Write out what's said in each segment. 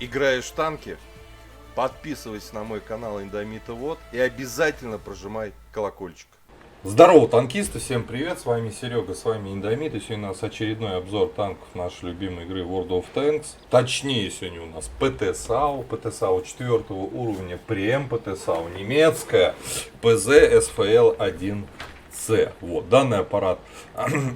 Играешь в танки? Подписывайся на мой канал Индомитовод и обязательно прожимай колокольчик. Здорово, танкисты, всем привет, с вами Серега, с вами Индомит, и сегодня у нас очередной обзор танков нашей любимой игры World of Tanks. Точнее, сегодня у нас ПТ-САУ 4 уровня, Прем ПТ-САУ, немецкая, ПЗ СФЛ-1С. Вот, данный аппарат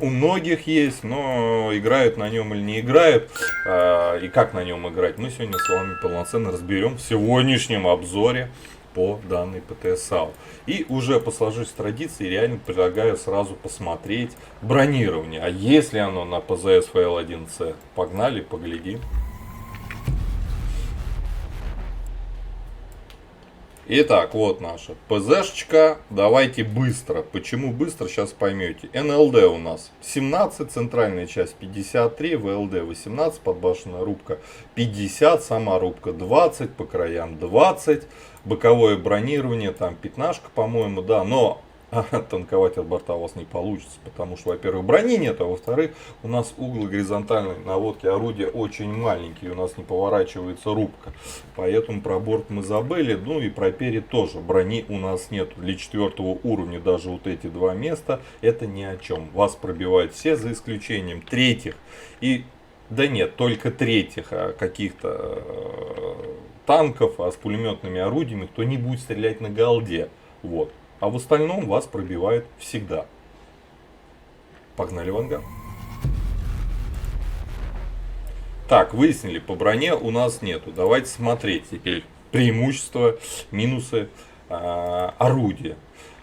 у многих есть, но играют на нем или не играют, и как на нем играть, мы сегодня с вами полноценно разберем в сегодняшнем обзоре по данной ПТ-САУ. И уже по сложившейся традиции реально предлагаю сразу посмотреть бронирование. А если оно на ПЗ СФЛ-1С? Погнали, поглядим. Итак, вот наша ПЗшечка. Давайте быстро. Почему быстро, сейчас поймете. НЛД у нас 17, центральная часть 53, ВЛД 18, подбашенная рубка 50, сама рубка 20, по краям 20. Боковое бронирование там 15, по-моему, да, но танковать от борта у вас не получится, потому что, во-первых, брони нет, а во-вторых, у нас углы горизонтальной наводки орудия очень маленькие, у нас не поворачивается рубка, поэтому про борт мы забыли, ну и про перед тоже, брони у нас нет, для 4 уровня даже вот эти два места, это ни о чем, вас пробивают все, за исключением третьих и, да нет, только третьих каких-то танков, а с пулеметными орудиями, кто не будет стрелять на голде, вот. А в остальном вас пробивает всегда. Погнали в ангар. Так, выяснили, по броне у нас нету. Давайте смотреть теперь преимущества, минусы орудия.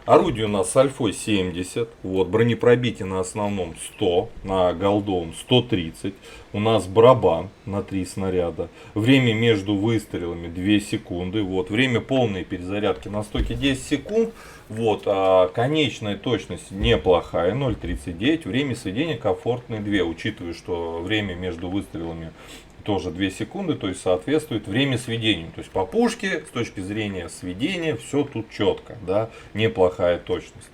Орудие у нас с альфой 70, вот, бронепробитие на основном 100, на голдовом 130. У нас барабан на 3 снаряда. Время между выстрелами 2 секунды. Вот, время полной перезарядки на стоке 10 секунд. Вот, а конечная точность неплохая, 0,39. Время сведения комфортное 2, учитывая, что время между выстрелами тоже 2 секунды, то есть соответствует время сведению. То есть по пушке, с точки зрения сведения, все тут четко, да, неплохая точность.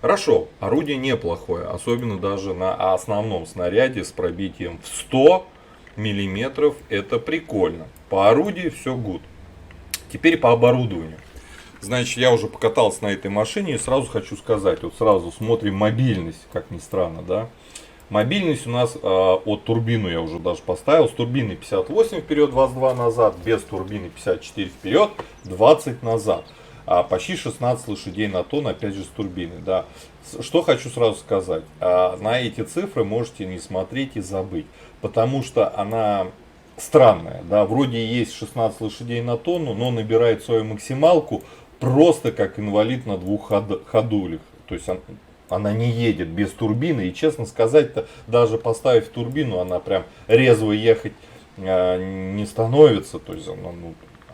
Хорошо, орудие неплохое, особенно даже на основном снаряде с пробитием в 100 миллиметров, это прикольно. По орудию все good. Теперь по оборудованию. Значит, я уже покатался на этой машине и сразу хочу сказать, вот сразу смотрим мобильность, как ни странно, да. Мобильность у нас от турбины я уже даже поставил. С турбины 58 вперед, 22 назад. Без турбины 54 вперед, 20 назад. Почти 16 лошадей на тонн, опять же с турбины. Да. Что хочу сразу сказать. На эти цифры можете не смотреть и забыть. Потому что она странная. Да. Вроде есть 16 лошадей на тонну, но набирает свою максималку просто как инвалид на двух ходулях. То есть она не едет без турбины. И честно сказать-то, даже поставив турбину, она прям резво ехать не становится. То есть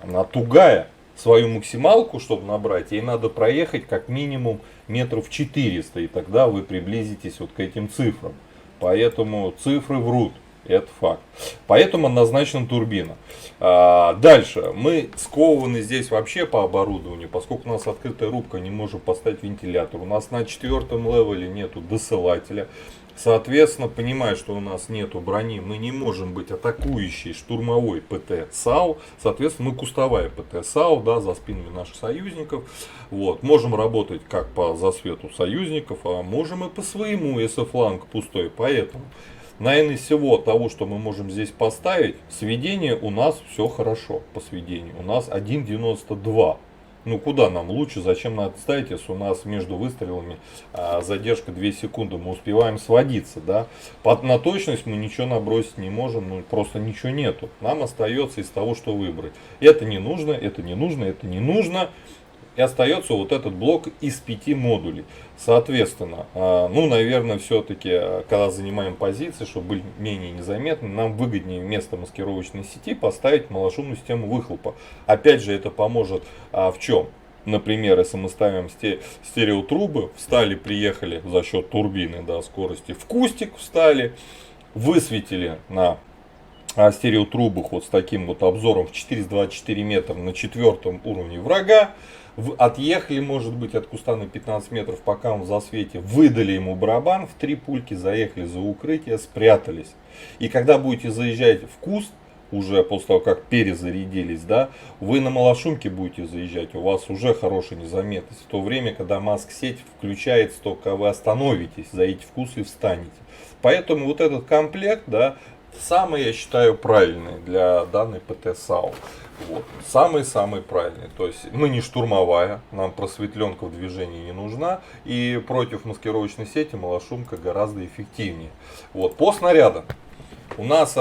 она тугая. Свою максималку, чтобы набрать, ей надо проехать как минимум метров 400. И тогда вы приблизитесь вот к этим цифрам. Поэтому цифры врут. Это факт. Поэтому однозначно турбина. Дальше. Мы скованы здесь вообще по оборудованию. Поскольку у нас открытая рубка, не можем поставить вентилятор. У нас на 4-м левеле нету досылателя. Соответственно, понимая, что у нас нету брони, мы не можем быть атакующей штурмовой ПТ-САУ. Соответственно, мы кустовая ПТ-САУ, да, за спинами наших союзников. Вот. Можем работать как по засвету союзников, а можем и по своему, если фланг пустой. Поэтому, наверное, из всего того, что мы можем здесь поставить, сведение у нас все хорошо по сведению. У нас 1,92. Ну куда нам лучше, зачем надо ставить, если у нас между выстрелами задержка 2 секунды, мы успеваем сводиться, да. На точность мы ничего набросить не можем, ну просто ничего нету. Нам остается из того, что выбрать. Это не нужно, это не нужно, это не нужно. И остается вот этот блок из 5 модулей. Соответственно, ну, наверное, все-таки, когда занимаем позиции, чтобы быть менее незаметны, нам выгоднее вместо маскировочной сети поставить малошумную систему выхлопа. Опять же, это поможет в чем? Например, если мы ставим стереотрубы, встали, приехали за счет турбины, да, скорости, в кустик встали, высветили на стереотрубах вот с таким вот обзором в 424 метра на 4-м уровне врага. Отъехали, может быть, от куста на 15 метров, пока он в засвете, выдали ему барабан в 3 пульки, заехали за укрытие, спрятались. И когда будете заезжать в куст, уже после того, как перезарядились, да, вы на малошумке будете заезжать, у вас уже хорошая незаметность. В то время, когда маск-сеть включается, только вы остановитесь, заедете в кус и встанете. Поэтому вот этот комплект, да, самый, я считаю, правильный для данной ПТ-САУ. Вот. Самый-самый правильный. То есть мы не штурмовая, нам просветленка в движении не нужна. И против маскировочной сети малошумка гораздо эффективнее. Вот. По снарядам. У нас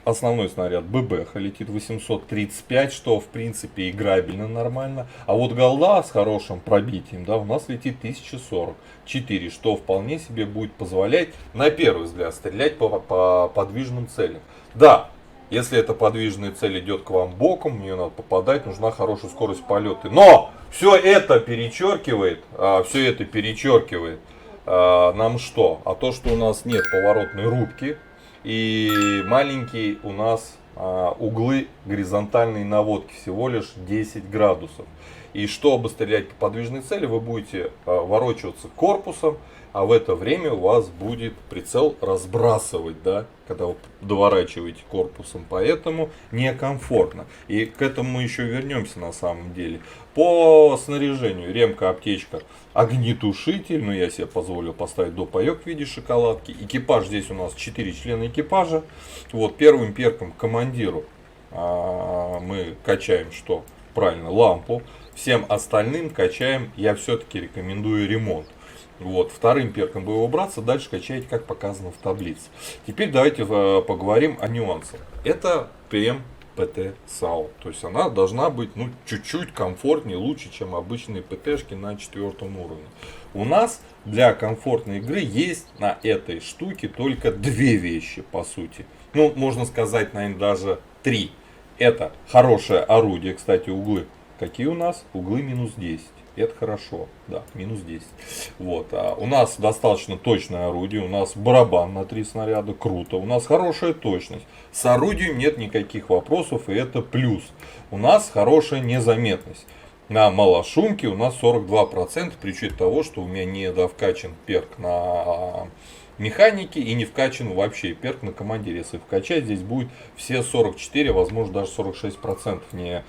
основной снаряд ББХ летит 835, что в принципе играбельно нормально. А вот голда с хорошим пробитием, да, у нас летит 1044, что вполне себе будет позволять, на первый взгляд, стрелять по подвижным целям. Да, если эта подвижная цель идет к вам боком, в нее надо попадать, нужна хорошая скорость полета. Но все это перечеркивает, нам что? А то, что у нас нет поворотной рубки. И маленькие у нас углы горизонтальной наводки, всего лишь 10 градусов. И чтобы стрелять по подвижной цели, вы будете ворочаться корпусом, а в это время у вас будет прицел разбрасывать, да, когда вы доворачиваете корпусом, поэтому некомфортно. И к этому мы еще вернемся на самом деле. По снаряжению ремка, аптечка, огнетушитель, но я себе позволил поставить допаек в виде шоколадки. Экипаж, здесь у нас 4 члена экипажа. Вот первым перком командиру мы качаем что? Правильно, лампу. Всем остальным качаем, я все-таки рекомендую ремонт. Вот, вторым перком бы его браться, дальше качаете, как показано в таблице. Теперь давайте поговорим о нюансах. Это ПМ ПТ САУ. То есть она должна быть чуть-чуть комфортнее, лучше, чем обычные ПТшки на 4-м уровне. У нас для комфортной игры есть на этой штуке только две вещи, по сути. Ну, можно сказать, наверное, даже три. Это хорошее орудие, кстати, углы. Какие у нас? Углы минус 10. Это хорошо, да, минус 10. Вот. У нас достаточно точное орудие, у нас барабан на 3 снаряда, круто. У нас хорошая точность. С орудием нет никаких вопросов, и это плюс. У нас хорошая незаметность. На малошумке у нас 42%, при учете того, что у меня не довкачан перк на механике и не вкачан вообще перк на командире. Если вкачать, здесь будет все 44, возможно даже 46%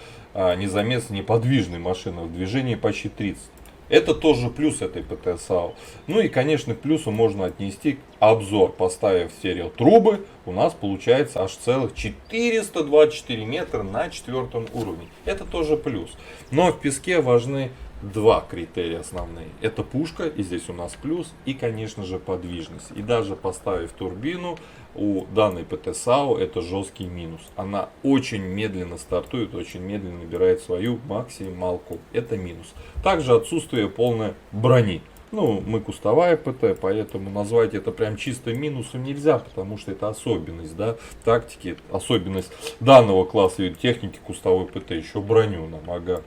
незаметно неподвижной машины, в движении почти 30. Это тоже плюс этой ПТ САУ. Ну и конечно к плюсу можно отнести обзор. Поставив стереотрубы, у нас получается аж целых 424 метра на 4-м уровне. Это тоже плюс. Но в песке важны два критерия основные. Это пушка, и здесь у нас плюс, и конечно же подвижность. И даже поставив турбину, у данной ПТ САУ это жесткий минус. Она очень медленно стартует, очень медленно набирает свою максималку. Это минус. Также отсутствие полной брони. Ну, мы кустовая ПТ, поэтому назвать это прям чисто минусом нельзя, потому что это особенность, да, тактики, особенность данного класса и техники кустовой ПТ, еще броню нам, ага.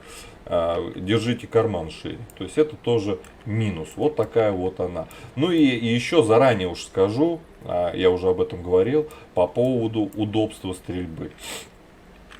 Держите карман шире. То есть это тоже минус. Вот такая вот она. Ну и еще заранее уж скажу, я уже об этом говорил, по поводу удобства стрельбы.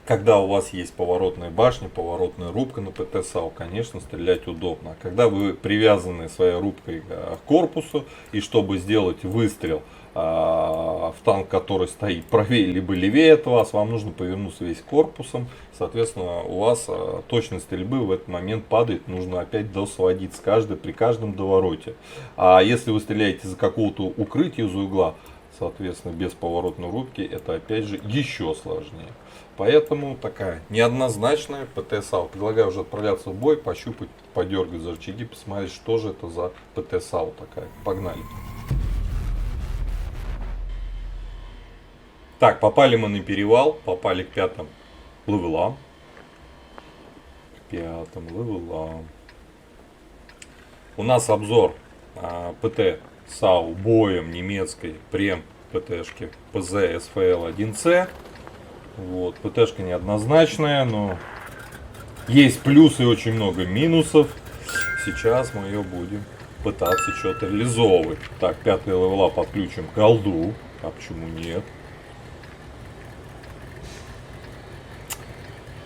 Когда у вас есть поворотная башня, поворотная рубка на ПТ САУ, конечно, стрелять удобно. А когда вы привязаны своей рубкой к корпусу, и чтобы сделать выстрел в танк, который стоит правее либо левее от вас, вам нужно повернуться весь корпусом. Соответственно, у вас точность стрельбы в этот момент падает. Нужно опять досводить при каждом довороте. А если вы стреляете из какого-то укрытия из угла, соответственно, без поворотной рубки, это опять же еще сложнее. Поэтому такая неоднозначная ПТ САУ. Предлагаю уже отправляться в бой, пощупать, подергать за рычаги, посмотреть, что же это за ПТ САУ такая. Погнали. Так, попали мы на перевал, попали к 5-м левелам. К 5-м левелам. У нас обзор ПТ САУ боем немецкой прем ПТшки ПЗ СФЛ 1С. Вот, ПТшка неоднозначная, но есть плюсы и очень много минусов. Сейчас мы ее будем пытаться что-то реализовывать. Так, 5-й левела подключим к голду. А почему нет?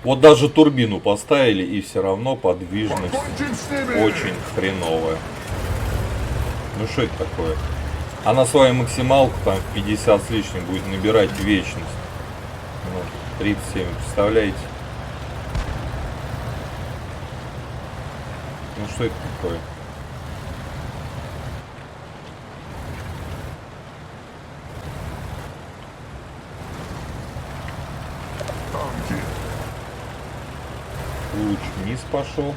Вот даже турбину поставили, и все равно подвижность очень хреновая. Ну что это такое? Она свою максималку там в 50 с лишним будет набирать вечность. Вот. 37, представляете? Ну что это такое? Танки. Луч вниз пошел.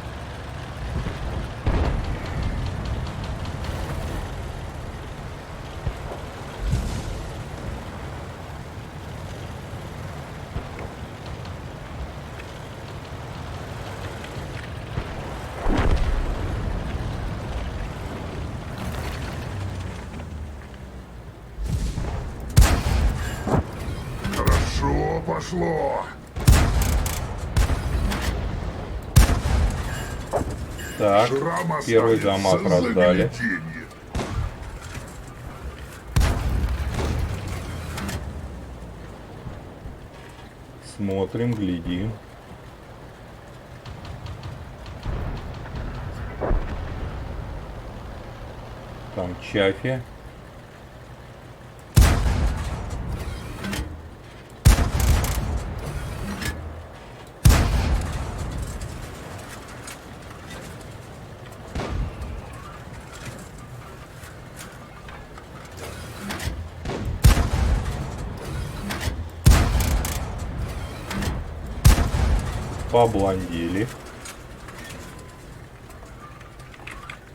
Хорошо пошло. Так, Шрам первый останется дамаг за раздали. бюллетени. Смотрим, глядим. Там Чафи. Побландили.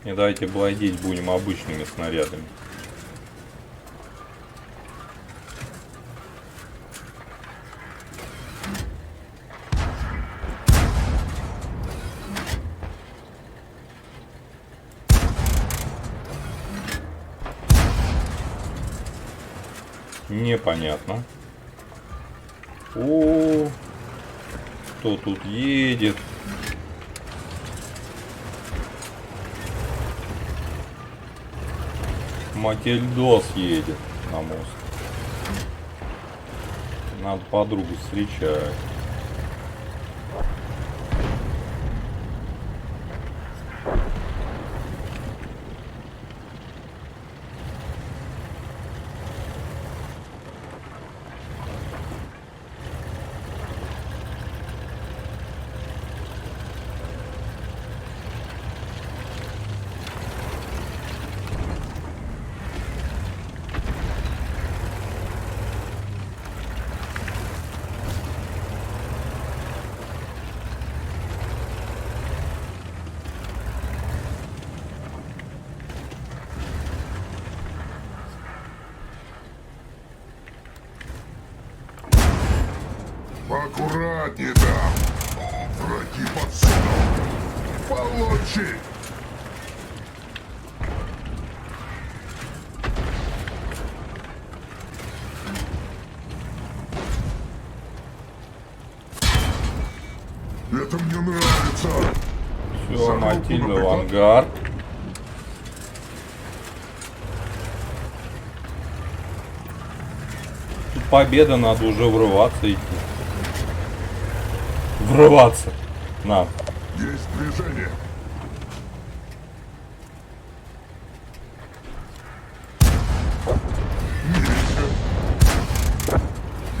И давайте бландить будем обычными снарядами. Непонятно. О, кто тут едет? Мательдос едет на мост. Надо подругу встречать. Поаккуратнее там. Враги подсунул. Получи. Это мне нравится. Все, Матильда в ангар. Тут победа, надо уже врываться идти. Врываться. На. Есть движение.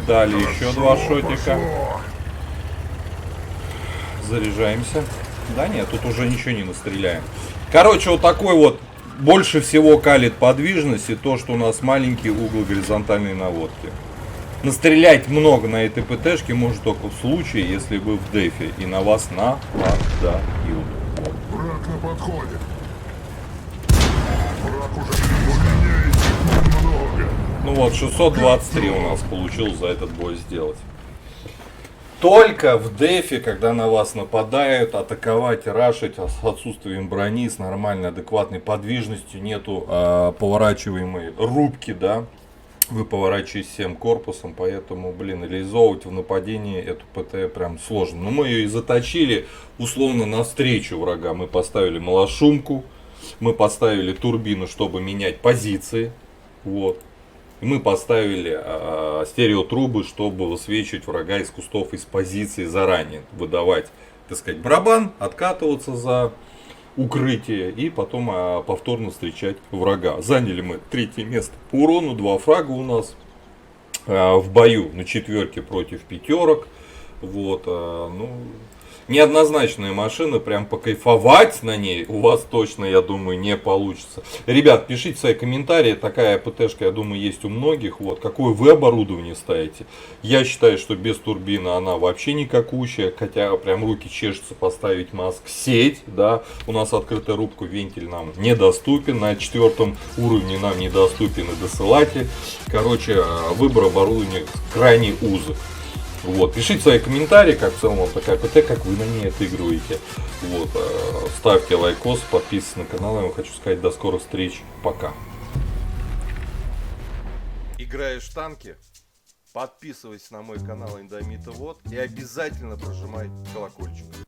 Дали еще два шотика. Пошло. Заряжаемся. Да нет, тут уже ничего не настреляем. Короче, вот такой вот больше всего калит подвижности то, что у нас маленький угол горизонтальной наводки. Настрелять много на этой ПТшке может только в случае, если вы в дефе и на вас нападают. Враг на подходе. Враг уже уменяет много. Ну вот, 623 у нас получилось за этот бой сделать. Только в дефе, когда на вас нападают, атаковать, рашить с отсутствием брони, с нормальной, адекватной подвижностью, нету поворачиваемой рубки, да, вы поворачиваетесь всем корпусом, поэтому, блин, реализовывать в нападении эту ПТ прям сложно. Но мы ее и заточили, условно, навстречу врага. Мы поставили малошумку, мы поставили турбину, чтобы менять позиции, вот. И мы поставили стереотрубы, чтобы высвечивать врага из кустов, из позиции заранее. Выдавать, так сказать, барабан, откатываться за укрытие и потом повторно встречать врага. Заняли мы 3-е место по урону, 2 фрага у нас. в бою на четверке против пятерок. Вот, ну, неоднозначная машина, прям покайфовать на ней у вас точно, я думаю, не получится. Ребят, пишите свои комментарии, такая ПТшка, я думаю, есть у многих. Вот, какое вы оборудование ставите? Я считаю, что без турбины она вообще никакущая, хотя прям руки чешутся поставить маск-сеть, да. У нас открытая рубка, вентиль нам недоступен, на 4 уровне нам недоступен и досылатель. Короче, выбор оборудования крайне узок. Вот, пишите свои комментарии, как в целом вам такая ПТ, как вы на ней отыгрываете. Вот, ставьте лайкос, подписывайтесь на канал. Я вам хочу сказать до скорых встреч. Пока. Играешь в танки? Подписывайся на мой канал Индомита Вот и обязательно прожимай колокольчик.